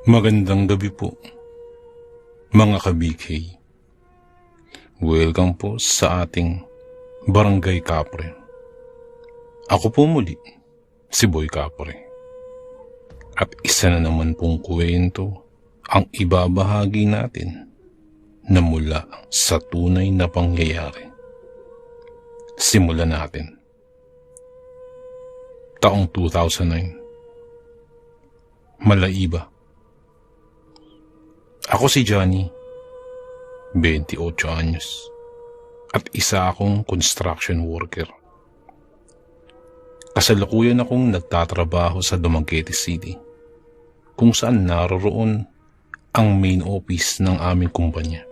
Magandang gabi po, mga ka-BK. Welcome po sa ating Barangay Kapre. Ako po muli, si Boy Kapre. At isa na naman pong kwento ang ibabahagi natin na mula sa tunay na pangyayari. Simulan natin. Taong 2009. Malaiba. Ako si Johnny, 28 anyos, at isa akong construction worker. Kasalukuyan akong nagtatrabaho sa Dumaguete City, kung saan naroroon ang main office ng aming kumpanya.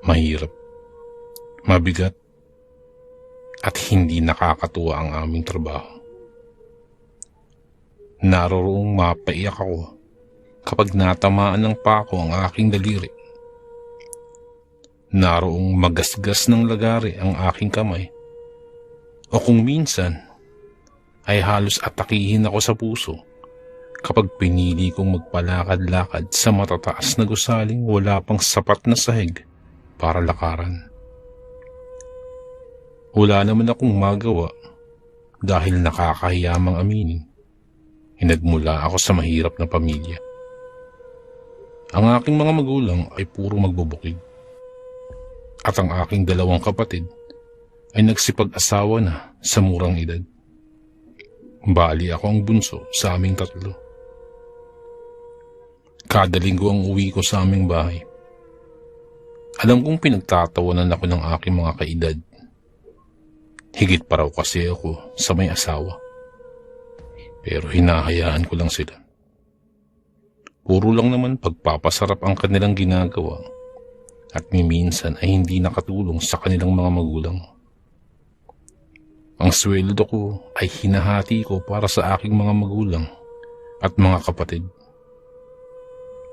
Mahirap, mabigat, at hindi nakakatuwa ang aming trabaho. Naroroong mapaiyak ako kapag natamaan ng pako ang aking daliri. Naroong magasgas ng lagari ang aking kamay. O kung minsan, ay halos atakihin ako sa puso kapag pinili kong magpalakad-lakad sa matataas na gusaling wala pang sapat na sahig para lakaran. Wala naman akong magawa dahil nakakahiyamang aminin. Nagmula ako sa mahirap na pamilya. Ang aking mga magulang ay puro magbubukid. At ang aking dalawang kapatid ay nagsipag-asawa na sa murang edad. Bali ako ang bunso sa aming tatlo. Kada linggo ang uwi ko sa aming bahay. Alam kong pinagtatawanan ako ng aking mga kaedad. Higit pa raw kasi ako sa may asawa. Pero hinahayaan ko lang sila. Puro lang naman pagpapasarap ang kanilang ginagawa at minsan ay hindi nakatulong sa kanilang mga magulang. Ang sweldo ko ay hinahati ko para sa aking mga magulang at mga kapatid.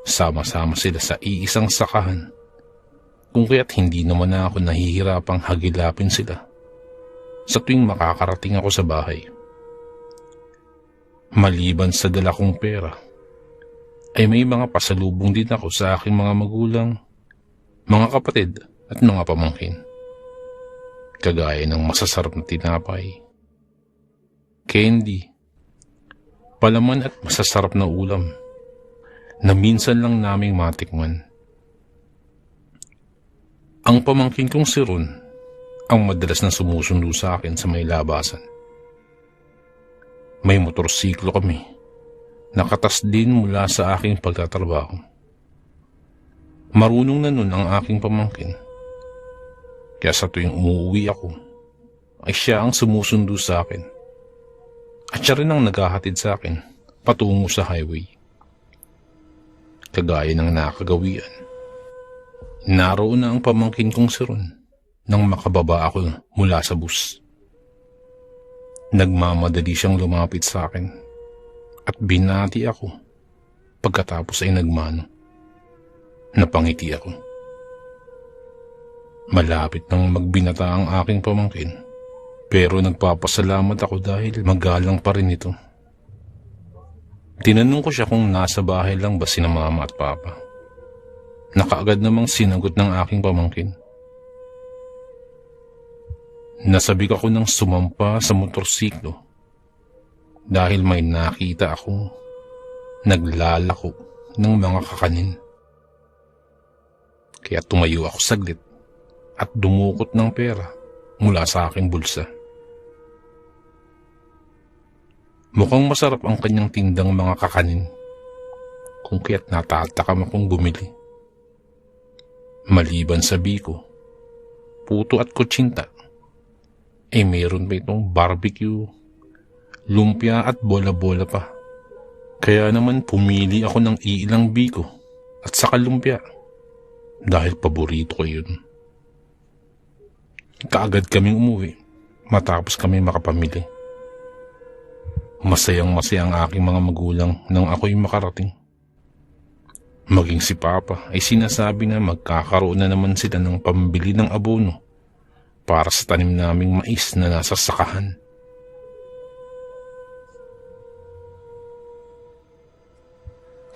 Sama-sama sila sa iisang sakahan, kung kaya't hindi naman na ako nahihirapang hagilapin sila sa tuwing makakarating ako sa bahay. Maliban sa dala kong pera, ay may mga pasalubong din ako sa aking mga magulang, mga kapatid at mga pamangkin. Kagaya ng masasarap na tinapay, candy, palaman at masasarap na ulam na minsan lang naming matikman. Ang pamangkin kong si Ron ang madalas na sumusundo sa akin sa may labasan. May motorsiklo kami. Nakatas din mula sa aking pagtatrabaho. Marunong na nun ang aking pamangkin. Kaya sa tuwing umuwi ako, ay siya ang sumusundo sa akin. At siya rin ang naghahatid sa akin patungo sa highway. Kagaya ng nakagawian. Naroon na ang pamangkin kong si Ron nang makababa ako mula sa bus. Nagmamadali siyang lumapit sa akin. At binati ako. Pagkatapos ay nagmano. Napangiti ako. Malapit nang magbinata ang aking pamangkin. Pero nagpapasalamat ako dahil magalang pa rin ito. Tinanong ko siya kung nasa bahay lang ba sina mama at papa. Nakaagad namang sinagot ng aking pamangkin. Nasabik ako ng sumampa sa motorsiklo. Dahil may nakita akong naglalako ng mga kakanin. Kaya tumayo ako saglit at dumukot ng pera mula sa aking bulsa. Mukhang masarap ang kanyang tindang mga kakanin, kung kaya't natatakam akong bumili. Maliban sa biko, puto at kutsinta, ay mayroon pa itong barbecue, lumpia at bola-bola pa. Kaya naman pumili ako ng iilang biko at saka lumpia dahil paborito ko yun. Kaagad kaming umuwi matapos kami makapamili. Masayang-masaya ang aking mga magulang nang ako'y makarating. Maging si Papa ay sinasabi na magkakaroon na naman sila ng pambili ng abono para sa tanim naming mais na nasa sakahan.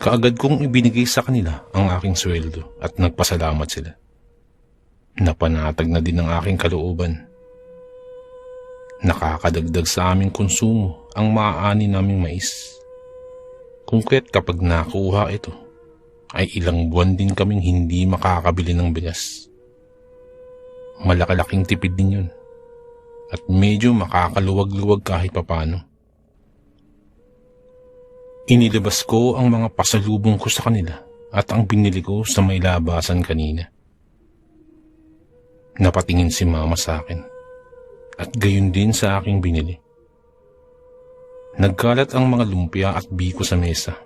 Kaagad kong ibinigay sa kanila ang aking sweldo at nagpasalamat sila. Napanatag na din ang aking kalooban. Nakakadagdag sa aming konsumo ang maaani naming mais. Kung kaya't kapag nakuha ito, ay ilang buwan din kaming hindi makakabili ng bigas. Malaki-laking tipid din yun at medyo makakaluwag-luwag kahit papano. Inilabas ko ang mga pasalubong ko sa kanila at ang binili ko sa may labasan kanina. Napatingin si Mama sa akin at gayon din sa aking binili. Nagkalat ang mga lumpia at biko sa mesa.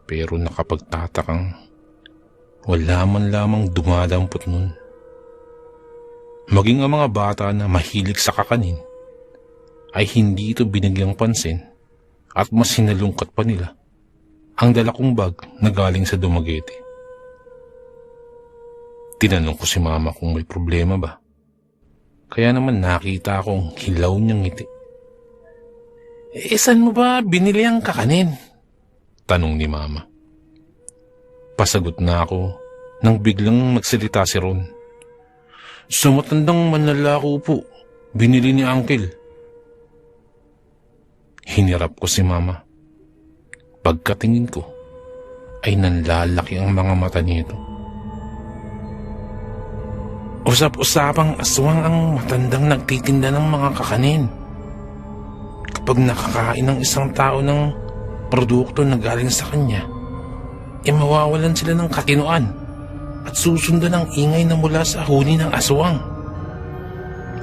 Pero nakapagtatakang wala man lamang dumadampot nun. Maging ang mga bata na mahilig sa kakanin ay hindi ito binigyang pansin at mas sinalungkat pa nila ang dala kong bag na galing sa Dumaguete. Tinanong ko si Mama kung may problema ba. Kaya naman nakita akong hilaw niyang ngiti. Saan mo ba binili ang kakanin? Tanong ni Mama. Pasagot na ako nang biglang magsalita si Ron. Sa matandang manlalako po, binili ni Uncle. Hinirap ko si Mama. Pagkatingin ko, ay nanlalaki ang mga mata nito. Usap-usapang aswang ang matandang nagtitinda ng mga kakanin. Kapag nakakain ng isang tao ng produkto na galing sa kanya, mawawalan sila ng katinuan at susundan ang ingay na mula sa huni ng aswang.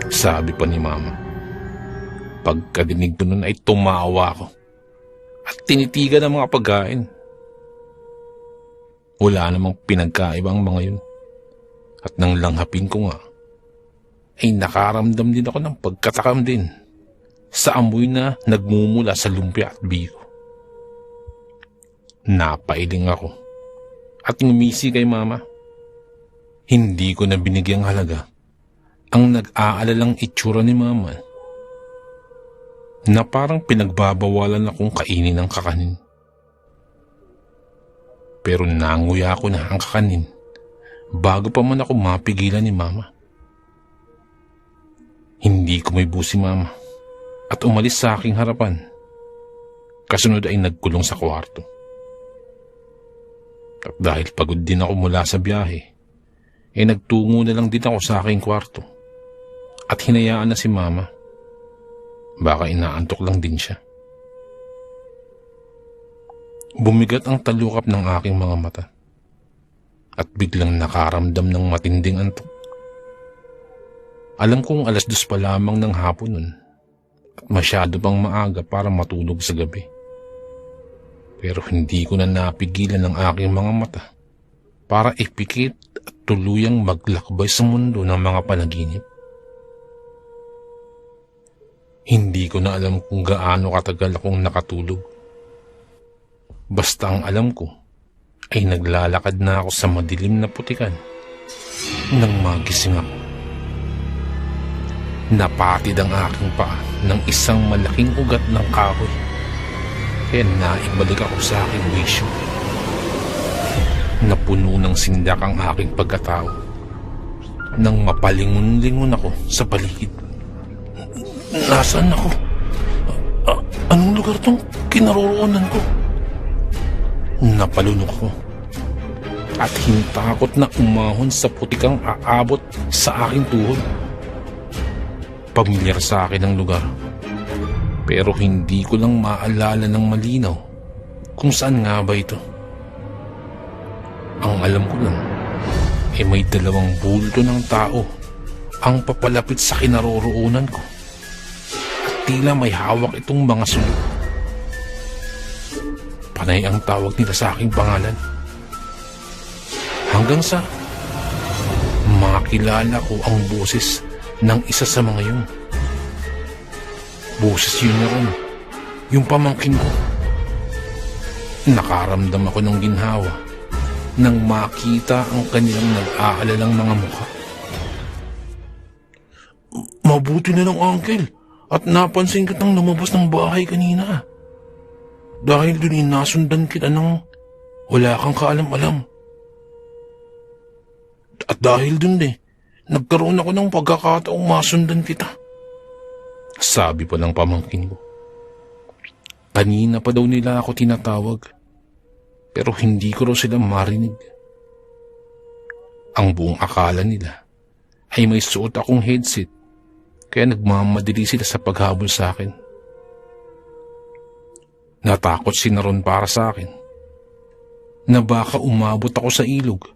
Sabi pa ni Mama. Pagkadinig ko nun ay tumawa ako at tinitigan ang mga pagkain. Wala namang pinagkaiba ang mga yun. At nang langhapin ko nga, ay nakaramdam din ako ng pagkatakam din sa amoy na nagmumula sa lumpia at biko. Napailing ako at ngumisi kay Mama. Hindi ko na binigyang halaga ang nag-aalalang itsura ni Mama na parang pinagbabawalan akong kainin ang kakanin. Pero nanguya ko na ang kakanin bago pa man ako mapigilan ni Mama. Hindi ko may busi Mama at umalis sa aking harapan. Kasunod ay nagkulong sa kwarto. At dahil pagod din ako mula sa biyahe, nagtungo na lang din ako sa aking kwarto at hinayaan na si Mama. Baka inaantok lang din siya. Bumigat ang talukap ng aking mga mata at biglang nakaramdam ng matinding antok. Alam kong 2:00 pa lamang ng hapon nun at masyado pang maaga para matulog sa gabi. Pero hindi ko na napigilan ang aking mga mata para ipikit at tuluyang maglakbay sa mundo ng mga panaginip. Hindi ko na alam kung gaano katagal akong nakatulog. Basta ang alam ko ay naglalakad na ako sa madilim na putikan nang magising ako. Napatid ang aking paa ng isang malaking ugat ng kahoy. Kaya naibalik ako sa aking wisyo. Napuno ng sindak ang aking pagkatao nang mapalingon-lingon ako sa paligid. Nasaan ako? Anong lugar tong kinaroroonan ko? Napalunok ko at hintakot na umahon sa putikang aabot sa aking tuhod. Pamilyar sa akin ang lugar, pero hindi ko lang maalala ng malinaw kung saan nga ba ito. Ang alam ko lang may 2 bulto ng tao ang papalapit sa kinaroroonan ko. Tila may hawak itong mga sulok. Panay ang tawag nila sa aking pangalan. Hanggang sa makilala ko ang boses ng isa sa mga yun. Boses yun na ron, yung pamangkin ko. Nakaramdam ako ng ginhawa nang makita ang kanilang nag-aalalang mga mukha. Mabuti na lang, Uncle. At napansin kitang lumabas ng bahay kanina. Dahil dun nasundan kita nang wala kang kaalam-alam. At dahil dun nagkaroon ako ng pagkakataong masundan kita. Sabi pa ng pamangkin ko. Kanina pa daw nila ako tinatawag, pero hindi ko raw sila marinig. Ang buong akala nila ay may suot akong headset, kaya nagmamadali sila sa paghabol sa akin. Natakot si Naron para sa akin na baka umabot ako sa ilog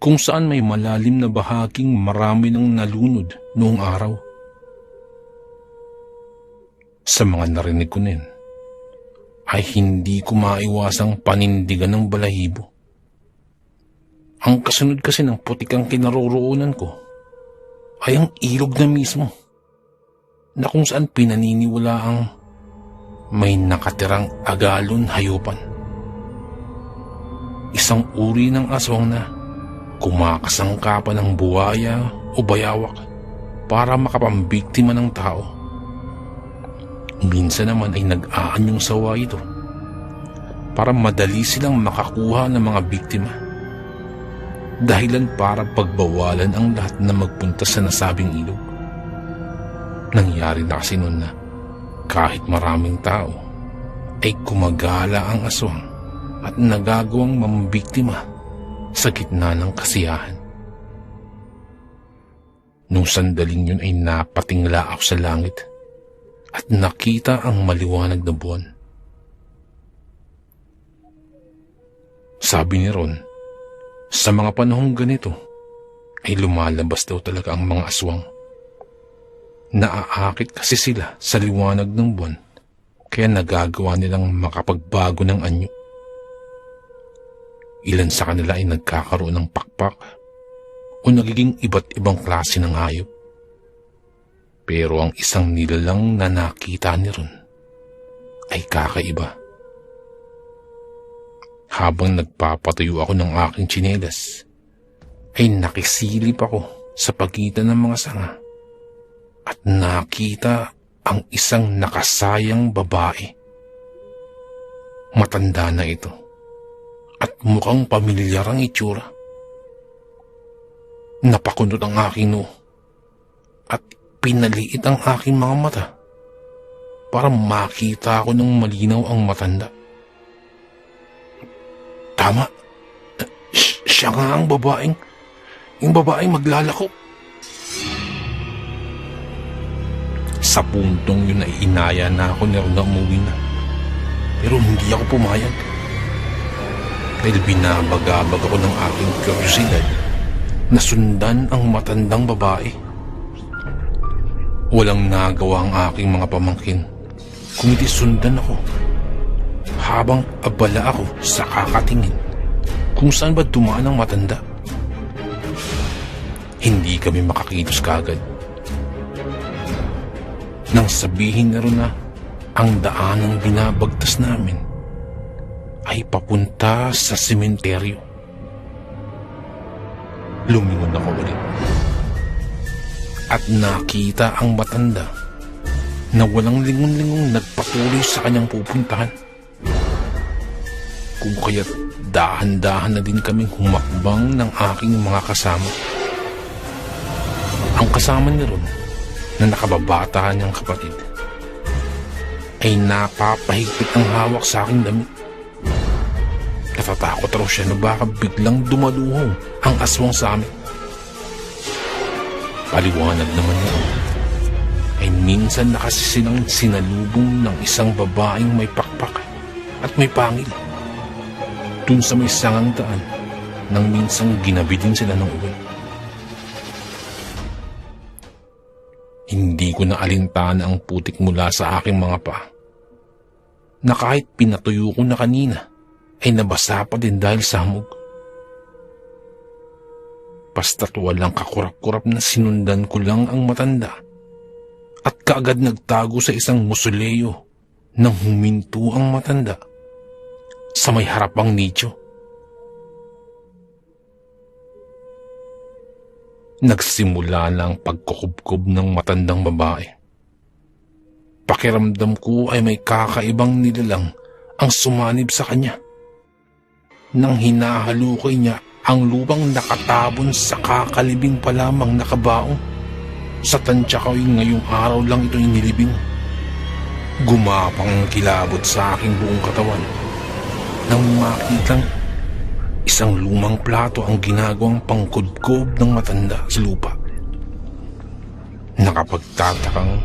kung saan may malalim na bahaging marami nang nalunod noong araw. Sa mga narinig ko nin, ay hindi ko maiwasang panindigan ng balahibo. Ang kasunod kasi ng putikang kinaroroonan ko ay ang ilog na mismo, na kung saan pinaniniwala ang may nakatirang agalon hayupan. Isang uri ng aswang na kumakasangkapan ng buwaya o bayawak para makapambiktima ng tao. Minsan naman ay nag-aanyong sawa ito para madali silang makakuha ng mga biktima. Dahilan para pagbawalan ang lahat na magpunta sa nasabing ilog. Nangyari na kasi noon na kahit maraming tao ay kumagala ang aswang at nagagawang mambiktima sa gitna ng kasiyahan. Nung sandaling yun ay napatingla ako sa langit at nakita ang maliwanag na buwan. Sabi ni Ron, sa mga panahong ganito ay lumalabas daw talaga ang mga aswang. Naaakit kasi sila sa liwanag ng buwan, kaya nagagawa nilang makapagbago ng anyo. Ilan sa kanila ay nagkakaroon ng pakpak o nagiging iba't ibang klase ng hayop. Pero ang isang nilalang na nakita ni Ron ay kakaiba. Habang nagpapatuyo ako ng aking tsinelas, ay nakisilip ako sa pagitan ng mga sanga at nakita ang isang nakasayang babae. Matanda na ito at mukhang pamilyar ang itsura. Napakunot ang aking noo at pinaliit ang aking mga mata para makita ko ng malinaw ang matanda. Tama, siya nga ang yung babaeng maglalako. Sa puntong yun ay inaya na ako ni Ron na umuwi na. Pero hindi ako pumayag. Dahil binabagabag ako ng aking kuryosidad na sundan ang matandang babae. Walang nagawa ang aking mga pamangkin, kundi sundan ako. Habang abala ako sa kakatingin kung saan ba dumaan ang matanda. Hindi kami makakilos kagad. Nang sabihin na rin na ang daanang binabagtas namin ay papunta sa sementeryo. Lumingon ako ulit at nakita ang matanda na walang lingon-lingong nagpatuloy sa kanyang pupuntahan. Kung kaya't dahan-dahan na din kaming humakbang ng aking mga kasama. Ang kasama ni Ron na nakababata niyang kapatid ay napapahigpit ang hawak sa aking damit. Natatakot raw siya na baka biglang dumaluhong ang aswang sa amin. Paliwanag naman niya ay minsan na kasi silang sinalubong ng isang babaeng may pakpak at may pangil dun sa may sangang daan nang minsang ginabi din sila ng ulan. Hindi ko na alintana ang putik mula sa aking mga paa na kahit pinatuyo ko na kanina ay nabasa pa din dahil sa hamog. Basta't walang kakurap-kurap na sinundan ko lang ang matanda at kaagad nagtago sa isang musoleo nang huminto ang matanda sa may harapang nicho. Nagsimula na ang pagkukubkob ng matandang babae. Pakiramdam ko ay may kakaibang nilalang ang sumanib sa kanya. Nang hinahalukay niya ang lupang nakatabon sa kakalibing pa lamang nakabaong, sa tansya ko'y ngayong araw lang ito inilibing. Gumapang ang kilabot sa aking buong katawan nang makitang isang lumang plato ang ginagawang pangkudkob ng matanda sa lupa. Nakapagtatakang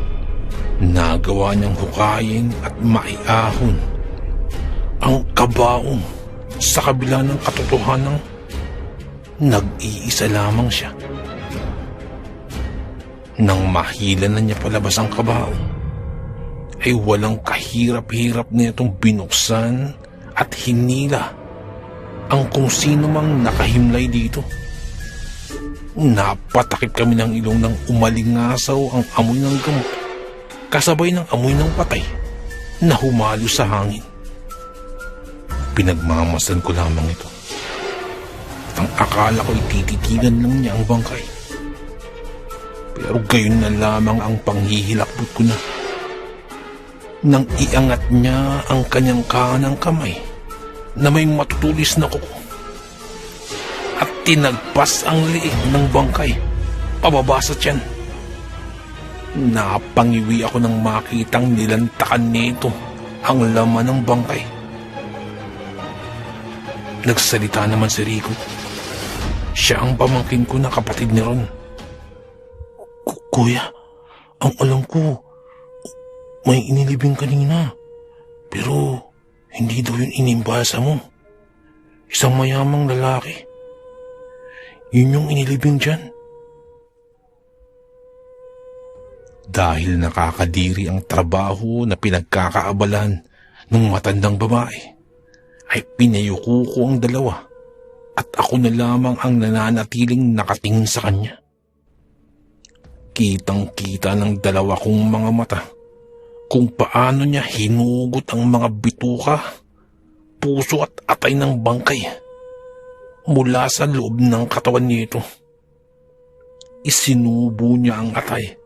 nagawa niyang hukayin at maiahon ang kabaong sa kabila ng katotohanang nag-iisa lamang siya. Nang mahila na niya palabas ang kabaong, ay walang kahirap-hirap na itong binuksan at hinila ang kung sino mang nakahimlay dito. Napatakip kami ng ilong nang umalingasaw ang amoy ng gamot, kasabay ng amoy ng patay na humalo sa hangin. Pinagmamasan ko lamang ito. At ang akala ko'y tititigan lang niya ang bangkay. Pero gayon na lamang ang panghihilakbot ko na. Nang iangat niya ang kanyang kanang kamay na may matutulis na kuko at tinagpas ang liig ng bangkay pababa sa tiyan. Napangiwi ako nang makitang nilantakan nito ang laman ng bangkay. Nagsalita naman si Rico. Siya ang pamangkin ko na kapatid ni Ron. Kuya, ang alam ko, may inilibing kanina. Pero hindi daw yun inimbasa mo. Isang mayamang lalaki. Yun yung inilibing dyan. Dahil nakakadiri ang trabaho na pinagkakaabalan ng matandang babae, ay pinayuko ko ang dalawa at ako na lamang ang nananatiling nakatingin sa kanya. Kitang-kita ng dalawa kong mga mata kung paano niya hinugot ang mga bituka, puso at atay ng bangkay mula sa loob ng katawan nito. Isinubo niya ang atay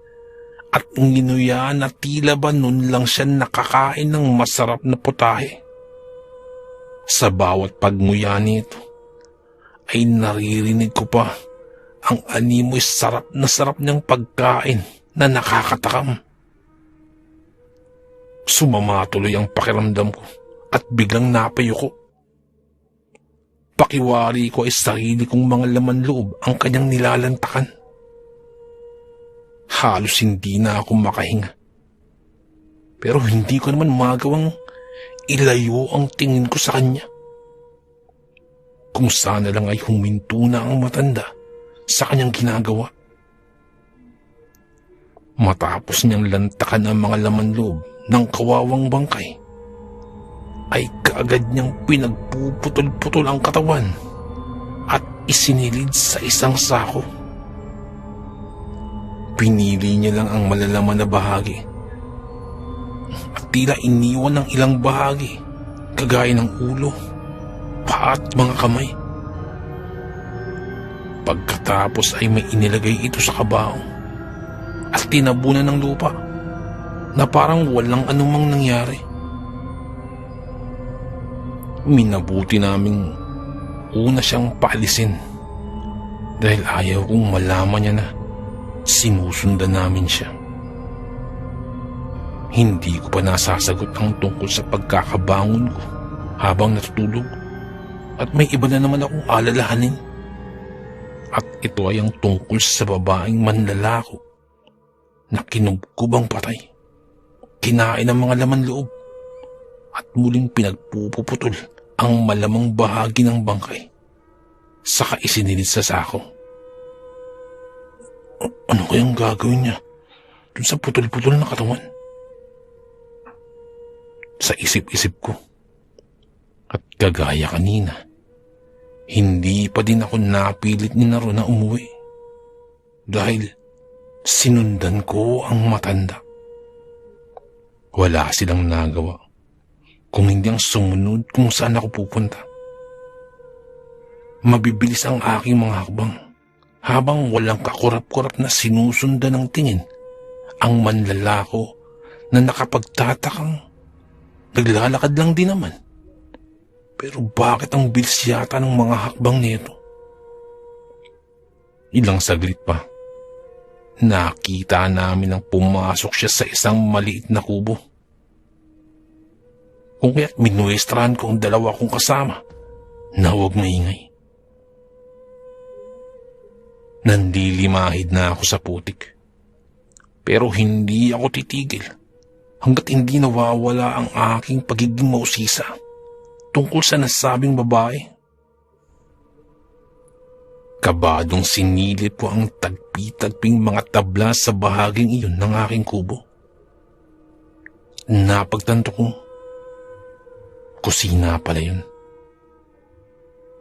at nginuya na tila ba nun lang siya nakakain ng masarap na putahe. Sa bawat pagnguya nito ay naririnig ko pa ang animoy sarap niyang pagkain na nakakatakam. Sumama tuloy ang pakiramdam ko at biglang napayuko. Pakiwari ko ay sarili kong mga laman loob ang kanyang nilalantakan. Halos hindi na ako makahinga. Pero hindi ko naman magawang ilayo ang tingin ko sa kanya. Kung sana lang ay huminto na ang matanda sa kanyang ginagawa. Matapos niyang lantakan ang mga laman loob ng kawawang bangkay, ay kaagad niyang pinagpuputol-putol ang katawan at isinilid sa isang sako. Pinili niya lang ang malalaman na bahagi at tila iniwan ng ilang bahagi kagaya ng ulo, paa at mga kamay. Pagkatapos ay may inilagay ito sa kabaong at tinabunan ng lupa na parang walang anumang nangyari. Minabuti naming una siyang paalisin dahil ayaw kong malaman niya na sinusundan namin siya. Hindi ko pa nasasagot ang tungkol sa pagkakabangon ko habang natutulog at may iba na naman akong alalahanin. At ito ay ang tungkol sa babaeng manlalako na kinubkubang patay, kinain ang mga laman loob at muling pinagpuputol ang malamang bahagi ng bangkay saka isinilid sa sako. Ano kayang gagawin niya dun sa putol-putol na katawan? Sa isip-isip ko. At kagaya kanina, hindi pa din ako napilit ni Naro na umuwi dahil sinundan ko ang matanda. Wala silang nagawa kung hindi ang sumunod kung saan ako pupunta. Mabibilis ang aking mga hakbang habang walang kakurap-kurap na sinusundan ng tingin ang manlalako na nakapagtatakang Naglalakad lang din naman. Pero bakit ang bilis yata ng mga hakbang nito? Ilang saglit pa, nakita namin ang pumasok siya sa isang maliit na kubo. Kung kaya't minuestrahan ko ang dalawa kong kasama na huwag maingay. Nanlilimahid na ako sa putik. Pero hindi ako titigil hanggat hindi nawawala ang aking pagiging mausisa tungkol sa nasabing babae. Kabadong sinilip ko ang tagpi-tagping mga tabla sa bahaging iyon ng aking kubo. Napagtanto kong kusina pala yun.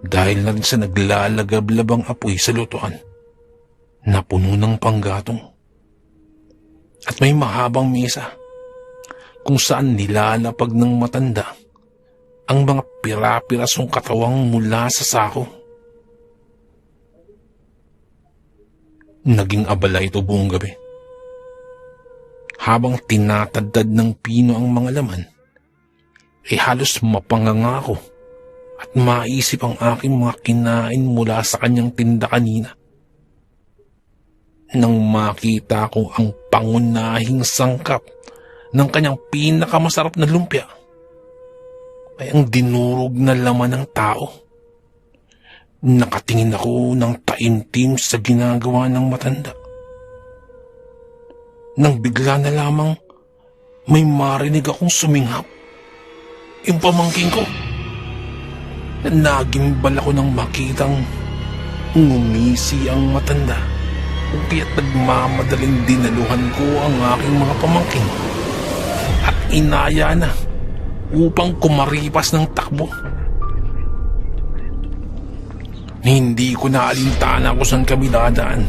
Dahil na rin sa naglalagablabang apoy sa lutuan na puno ng panggatong. At may mahabang mesa kung saan nilalapag ng matanda ang mga pira-pirasong katawang mula sa sako. Naging abala ito buong gabi. Habang tinatadad ng pino ang mga laman, halos mapanganga ako at maisip ang aking mga kinain mula sa kanyang tinda kanina. Nang makita ko ang pangunahing sangkap ng kanyang pinakamasarap na lumpia, ay ang dinurog na laman ng tao. Nakatingin ako ng taimtim sa ginagawa ng matanda. Nang bigla na lamang may marinig akong suminghap. Yung pamangkin ko. Nagimbal ako nang makitang ngumisi ang matanda. Kung kaya't nagmamadaling dinaluhan ko ang aking mga pamangkin at inaya na upang kumaripas ng takbo. Hindi ko naalintana kung saan kami dadaan.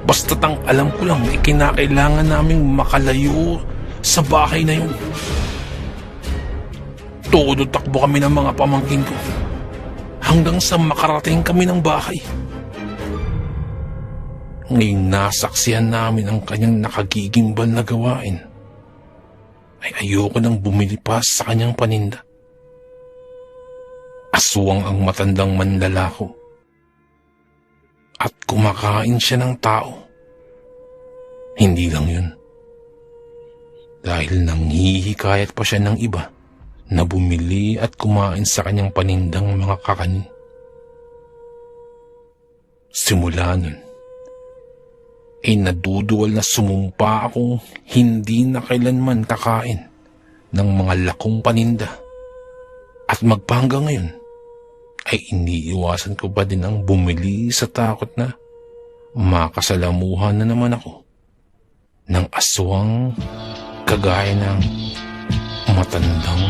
Basta't ang alam ko lang kinakailangan naming makalayo sa bahay na yun. Todo takbo kami ng mga pamangkin ko hanggang sa makarating kami ng bahay. Ngayong nasaksihan namin ang kanyang nakagigimbal na gawain, ay ayoko nang bumili pa sa kanyang paninda. Aswang ang matandang manlalako at kumakain siya ng tao. Hindi lang yun. Dahil nanghihikayat pa siya ng iba na bumili at kumain sa kanyang panindang mga kakanin. Simula nun, naduduwal na sumumpa akong hindi na kailanman kakain ng mga lakong paninda. At magpahanggang ngayon, ay iniiwasan ko pa din ang bumili sa takot na makasalamuhan na naman ako ng aswang kagaya ng matandang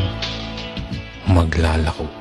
maglalako.